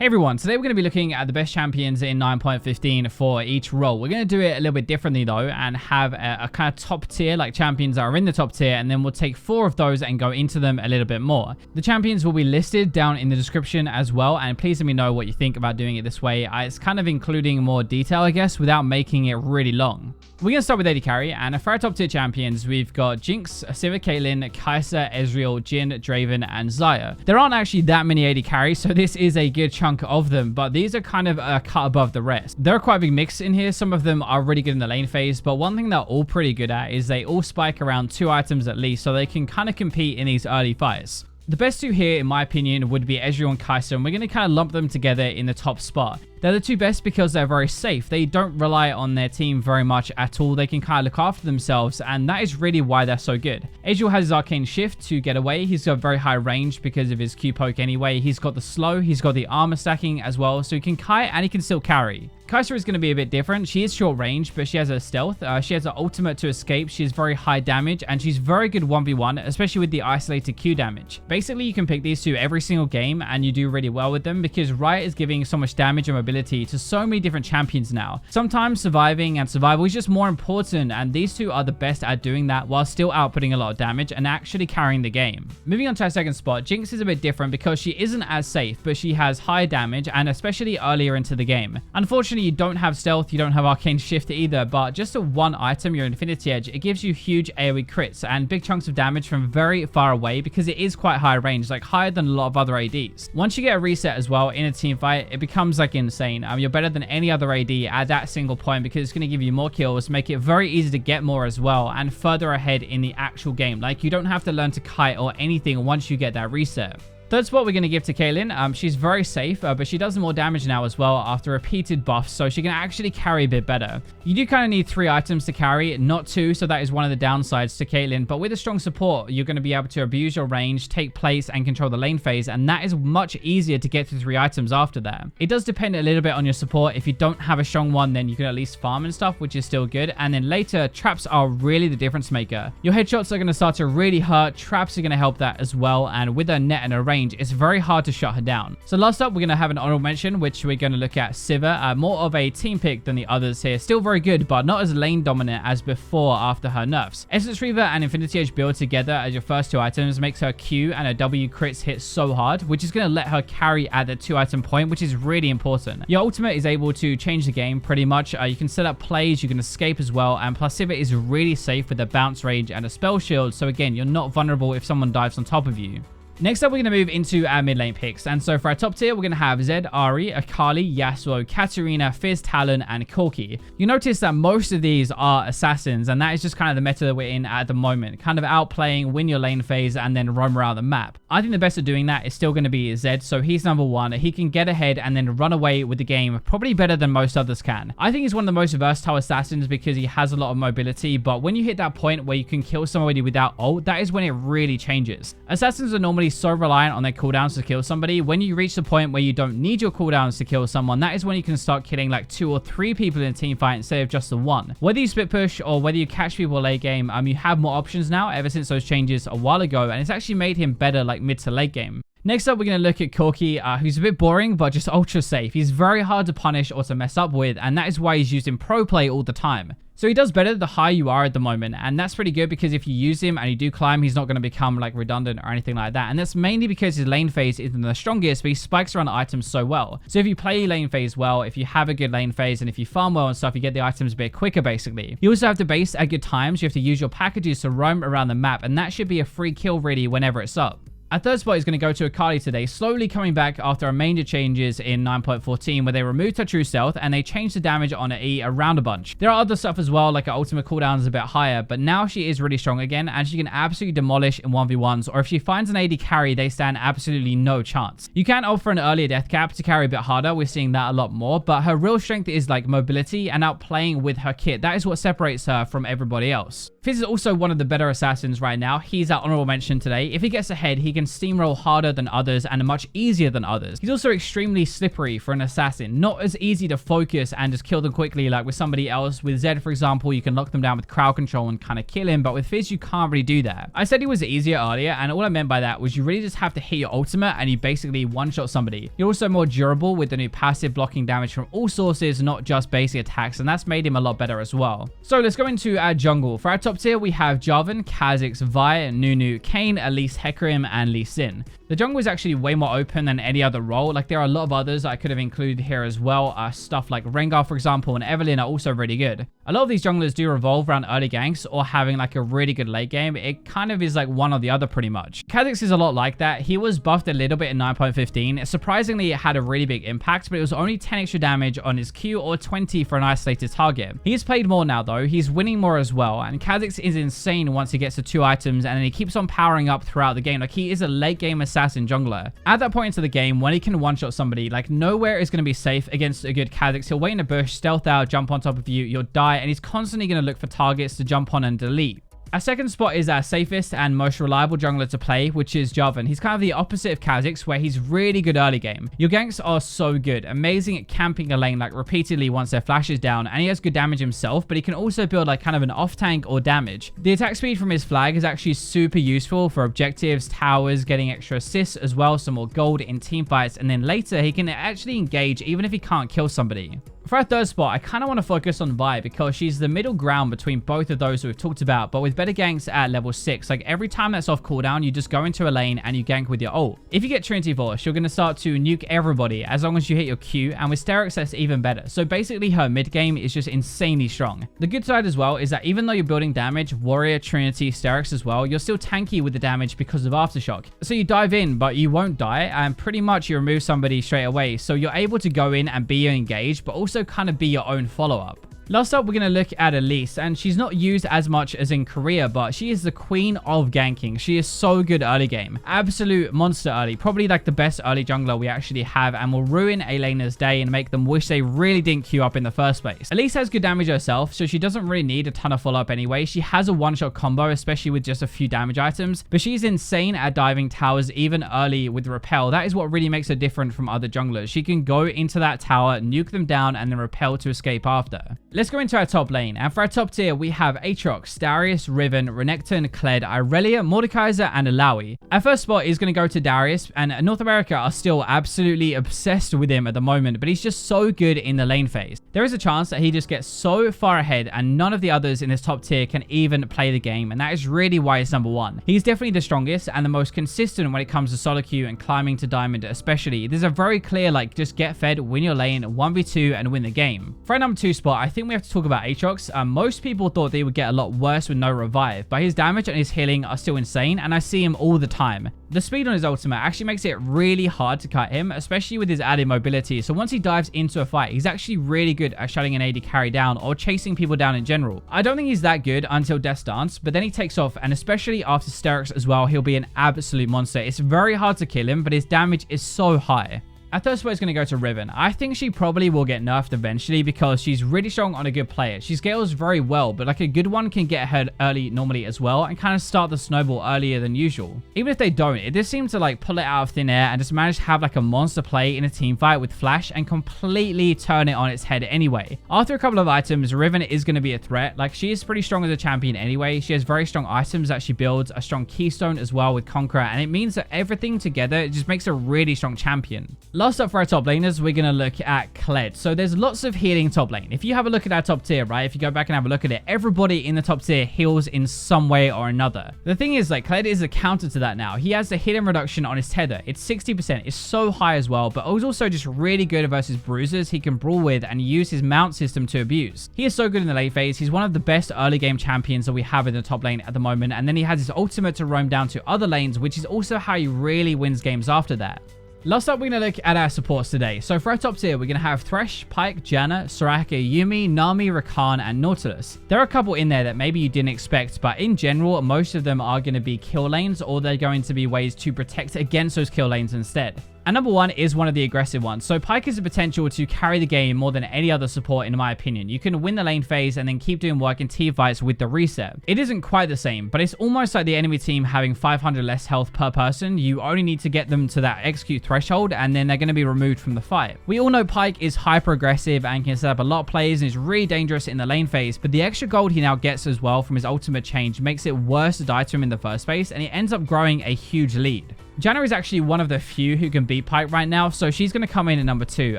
Hey everyone, today we're going to be looking at the best champions in 9.15 for each role. We're going to do it a little bit differently though and have a kind of top tier, like champions that are in the top tier, and then we'll take 4 of those and go into them a little bit more. The champions will be listed down in the description as well, and please let me know what you think about doing it this way. It's kind of including more detail, I guess, without making it really long. We're going to start with AD carry, and for our top tier champions, we've got Jinx, Sivir, Caitlyn, Xayah, Ezreal, Jhin, Draven, and Xayah. There aren't actually that many AD carries, so this is a good chunk of them, but these are kind of a cut above the rest. There are quite a big mix in here. Some of them are really good in the lane phase, but one thing they're all pretty good at is they all spike around 2 items at least, so they can kind of compete in these early fights. The best 2 here, in my opinion, would be Ezreal and Xayah, and we're going to kind of lump them together in the top spot. They're the 2 best because they're very safe. They don't rely on their team very much at all. They can kind of look after themselves, and that is really why they're so good. Ezreal has his arcane shift to get away. He's got very high range because of his Q poke anyway. He's got the slow, he's got the armor stacking as well, so he can kite and he can still carry. Xayah is going to be a bit different. She is short range, but she has a stealth. She has an ultimate to escape. She has very high damage, and she's very good 1v1, especially with the isolated Q damage. Basically, you can pick these 2 every single game, and you do really well with them because Riot is giving so much damage and mobility to so many different champions now. Sometimes surviving and survival is just more important, and these 2 are the best at doing that while still outputting a lot of damage and actually carrying the game. Moving on to our second spot, Jinx is a bit different because she isn't as safe, but she has high damage, and especially earlier into the game. Unfortunately, you don't have stealth, you don't have arcane shift either, but just a 1 item, your Infinity Edge, it gives you huge AoE crits and big chunks of damage from very far away because it is quite high range, like higher than a lot of other ADs. Once you get a reset as well in a team fight, it becomes like insane. You're better than any other AD at that single point because it's going to give you more kills, make it very easy to get more as well, and further ahead in the actual game. Like, you don't have to learn to kite or anything once you get that reset. Third spot we're going to give to Caitlyn. She's very safe, but she does more damage now as well after repeated buffs, so she can actually carry a bit better. You do kind of need 3 items to carry, not 2, so that is one of the downsides to Caitlyn, but with a strong support, you're going to be able to abuse your range, take place, and control the lane phase, and that is much easier to get to 3 items after that. It does depend a little bit on your support. If you don't have a strong one, then you can at least farm and stuff, which is still good, and then later, traps are really the difference maker. Your headshots are going to start to really hurt, traps are going to help that as well, and with a net and a range, it's very hard to shut her down. So last up, we're going to have an honorable mention, which we're going to look at Sivir. More of a team pick than the others here. Still very good, but not as lane dominant as before after her nerfs. Essence Reaver and Infinity Edge build together as your first 2 items makes her Q and her W crits hit so hard, which is going to let her carry at the 2 item point, which is really important. Your ultimate is able to change the game pretty much. You can set up plays, you can escape as well, and plus Sivir is really safe with a bounce range and a spell shield, so again, you're not vulnerable if someone dives on top of you. Next up, we're going to move into our mid lane picks. And so for our top tier, we're going to have Zed, Ahri, Akali, Yasuo, Katarina, Fizz, Talon, and Corki. You notice that most of these are assassins, and that is just kind of the meta that we're in at the moment. Kind of outplaying, win your lane phase, and then roam around the map. I think the best at doing that is still going to be Zed, so he's number 1. He can get ahead and then run away with the game, probably better than most others can. I think he's one of the most versatile assassins because he has a lot of mobility, but when you hit that point where you can kill somebody without ult, that is when it really changes. Assassins are normally so reliant on their cooldowns to kill somebody. When you reach the point where you don't need your cooldowns to kill someone, that is when you can start killing like 2 or 3 people in a team fight instead of just the 1. Whether you split push or whether you catch people late game, you have more options now ever since those changes a while ago, and it's actually made him better like mid to late game. Next up, we're going to look at Corki, who's a bit boring, but just ultra safe. He's very hard to punish or to mess up with, and that is why he's used in pro play all the time. So he does better the higher you are at the moment, and that's pretty good because if you use him and you do climb, he's not going to become like redundant or anything like that. And that's mainly because his lane phase isn't the strongest, but he spikes around the items so well. So if you play lane phase well, if you have a good lane phase, and if you farm well and stuff, you get the items a bit quicker basically. You also have to base at good times. You have to use your packages to roam around the map, and that should be a free kill really whenever it's up. Our third spot is going to go to Akali today, slowly coming back after our major changes in 9.14 where they removed her true stealth and they changed the damage on her E around a bunch. There are other stuff as well, like her ultimate cooldown is a bit higher, but now she is really strong again and she can absolutely demolish in 1v1s, or if she finds an AD carry, they stand absolutely no chance. You can opt for an earlier death cap to carry a bit harder, we're seeing that a lot more, but her real strength is like mobility and outplaying with her kit. That is what separates her from everybody else. Fizz is also one of the better assassins right now. He's our honorable mention today. If he gets ahead, he can can steamroll harder than others and much easier than others. He's also extremely slippery for an assassin, not as easy to focus and just kill them quickly like with somebody else. With Zed, for example, you can lock them down with crowd control and kind of kill him, but with Fizz, you can't really do that. I said he was easier earlier, and all I meant by that was you really just have to hit your ultimate and you basically one-shot somebody. You're also more durable with the new passive, blocking damage from all sources, not just basic attacks, and that's made him a lot better as well. So let's go into our jungle. For our top tier, we have Jarvan, Kha'Zix, Vi, Nunu, Kayn, Elise, Hecarim, and Lee Sin. The jungle is actually way more open than any other role. Like, there are a lot of others I could have included here as well. Stuff like Rengar, for example, and Evelyn are also really good. A lot of these junglers do revolve around early ganks or having like a really good late game. It kind of is like one or the other pretty much. Kha'Zix is a lot like that. He was buffed a little bit in 9.15. Surprisingly, it had a really big impact, but it was only 10 extra damage on his Q or 20 for an isolated target. He's played more now though. He's winning more as well, and Kha'Zix is insane once he gets to 2 items, and then he keeps on powering up throughout the game. Like, he is a late game assassin jungler. At that point into the game, when he can one-shot somebody, like, nowhere is going to be safe against a good Kha'Zix. He'll wait in a bush, stealth out, jump on top of you, you'll die, and he's constantly going to look for targets to jump on and delete. Our second spot is our safest and most reliable jungler to play, which is Jarvan. He's kind of the opposite of Kha'Zix, where he's really good early game. Your ganks are so good, amazing at camping a lane like repeatedly once their flash is down, and he has good damage himself, but he can also build like kind of an off tank or damage. The attack speed from his flag is actually super useful for objectives, towers, getting extra assists as well, some more gold in team fights, and then later he can actually engage even if he can't kill somebody. For our third spot, I kind of want to focus on Vi because she's the middle ground between both of those that we've talked about, but with better ganks at level 6. Like, every time that's off cooldown, you just go into a lane and you gank with your ult. If you get Trinity Force, you're going to start to nuke everybody as long as you hit your Q, and with Sterix, that's even better. So basically, her mid game is just insanely strong. The good side as well is that even though you're building damage, Warrior, Trinity, Sterix as well, you're still tanky with the damage because of Aftershock. So you dive in, but you won't die, and pretty much you remove somebody straight away. So you're able to go in and be engaged, but also kind of be your own follow-up. Last up, we're going to look at Elise, and she's not used as much as in Korea, but she is the queen of ganking. She is so good early game. Absolute monster early. Probably like the best early jungler we actually have, and will ruin a laner's day and make them wish they really didn't queue up in the first place. Elise has good damage herself, so she doesn't really need a ton of follow-up anyway. She has a one-shot combo, especially with just a few damage items, but she's insane at diving towers even early with repel. That is what really makes her different from other junglers. She can go into that tower, nuke them down, and then repel to escape after. Let's go into our top lane, and for our top tier, we have Aatrox, Darius, Riven, Renekton, Kled, Irelia, Mordekaiser, and Illaoi. Our first spot is going to go to Darius, and North America are still absolutely obsessed with him at the moment, but he's just so good in the lane phase. There is a chance that he just gets so far ahead, and none of the others in this top tier can even play the game, and that is really why he's number 1. He's definitely the strongest and the most consistent when it comes to solo queue and climbing to diamond especially. There's a very clear, like, just get fed, win your lane, 1v2, and win the game. For our number 2 spot, I think we have to talk about Aatrox. Most people thought they would get a lot worse with no revive, but his damage and his healing are still insane, and I see him all the time. The speed on his ultimate actually makes it really hard to cut him, especially with his added mobility. So once he dives into a fight, he's actually really good at shutting an AD carry down or chasing people down in general. I don't think he's that good until Death's Dance, but then he takes off, and especially after Sterix as well, he'll be an absolute monster. It's very hard to kill him, but his damage is so high. Our third spot is going to go to Riven. I think she probably will get nerfed eventually because she's really strong on a good player. She scales very well, but like a good one can get her early normally as well and kind of start the snowball earlier than usual. Even if they don't, it just seems to like pull it out of thin air and just manage to have like a monster play in a team fight with flash and completely turn it on its head anyway. After a couple of items, Riven is going to be a threat. Like, she is pretty strong as a champion anyway. She has very strong items that she builds, a strong keystone as well with Conqueror, and it means that everything together, it just makes a really strong champion. Last up for our top laners, we're going to look at Kled. So there's lots of healing top lane. If you have a look at our top tier, right, if you go back and have a look at it, everybody in the top tier heals in some way or another. The thing is, like, Kled is a counter to that now. He has the healing reduction on his tether. It's 60%. It's so high as well, but he's also just really good versus bruisers he can brawl with and use his mount system to abuse. He is so good in the late phase. He's one of the best early game champions that we have in the top lane at the moment, and then he has his ultimate to roam down to other lanes, which is also how he really wins games after that. Last up, we're going to look at our supports today. So for our top tier, we're going to have Thresh, Pyke, Janna, Soraka, Yuumi, Nami, Rakan, and Nautilus. There are a couple in there that maybe you didn't expect, but in general, most of them are going to be kill lanes, or they're going to be ways to protect against those kill lanes instead. And number 1 is one of the aggressive ones. So Pyke has the potential to carry the game more than any other support in my opinion. You can win the lane phase and then keep doing work in team fights with the reset. It isn't quite the same, but it's almost like the enemy team having 500 less health per person. You only need to get them to that execute threshold and then they're going to be removed from the fight. We all know Pyke is hyper aggressive and can set up a lot of plays and is really dangerous in the lane phase, but the extra gold he now gets as well from his ultimate change makes it worse to die to him in the first place, and he ends up growing a huge lead. Janna is actually one of the few who can beat Pyke right now, so she's going to come in at number 2.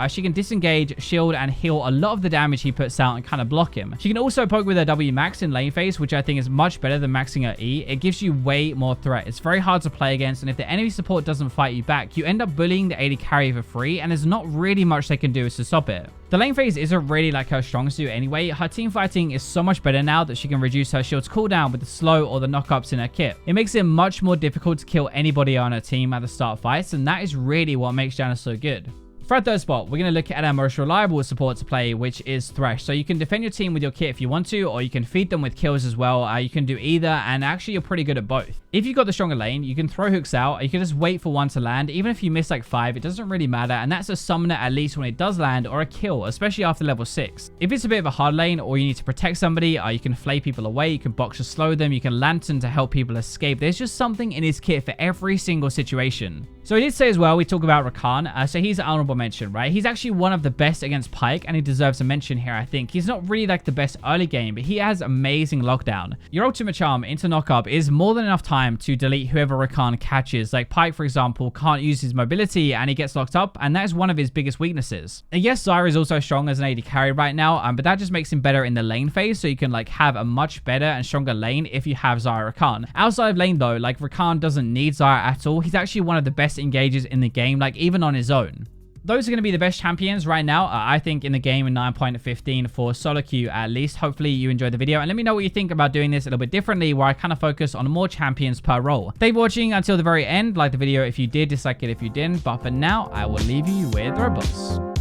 She can disengage, shield, and heal a lot of the damage he puts out and kind of block him. She can also poke with her W max in lane phase, which I think is much better than maxing her E. It gives you way more threat. It's very hard to play against, and if the enemy support doesn't fight you back, you end up bullying the AD carry for free, and there's not really much they can do to stop it. The lane phase isn't really like her strong suit anyway. Her team fighting is so much better now that she can reduce her shield's cooldown with the slow or the knockups in her kit. It makes it much more difficult to kill anybody on her team at the start of fights, and that is really what makes Janna so good. For our third spot, we're going to look at our most reliable support to play, which is Thresh. So you can defend your team with your kit if you want to, or you can feed them with kills as well. You can do either, and actually you're pretty good at both. If you've got the stronger lane, you can throw hooks out. You can just wait for one to land. Even if you miss like 5, it doesn't really matter, and that's a summoner at least when it does land, or a kill, especially after level 6. If it's a bit of a hard lane, or you need to protect somebody, you can flay people away, you can box to slow them, you can lantern to help people escape. There's just something in his kit for every single situation. So he did say as well, we talk about Rakan, so he's an honorable mention, right? He's actually one of the best against Pyke, and he deserves a mention here, I think. He's not really like the best early game, but he has amazing lockdown. Your ultimate charm into knockup is more than enough time to delete whoever Rakan catches. Like Pyke, for example, can't use his mobility, and he gets locked up, and that is one of his biggest weaknesses. And yes, Xayah is also strong as an AD carry right now, but that just makes him better in the lane phase, so you can like have a much better and stronger lane if you have Xayah Rakan. Outside of lane though, like Rakan doesn't need Xayah at all. He's actually one of the best engages in the game, like even on his own. Those are going to be the best champions right now, I think, in the game in 9.15 for solo queue at least. Hopefully you enjoyed the video, and let me know what you think about doing this a little bit differently, where I kind of focus on more champions per role. Thank you for watching until the very end. Like the video if you did, dislike it if you didn't, but for now I will leave you with robots.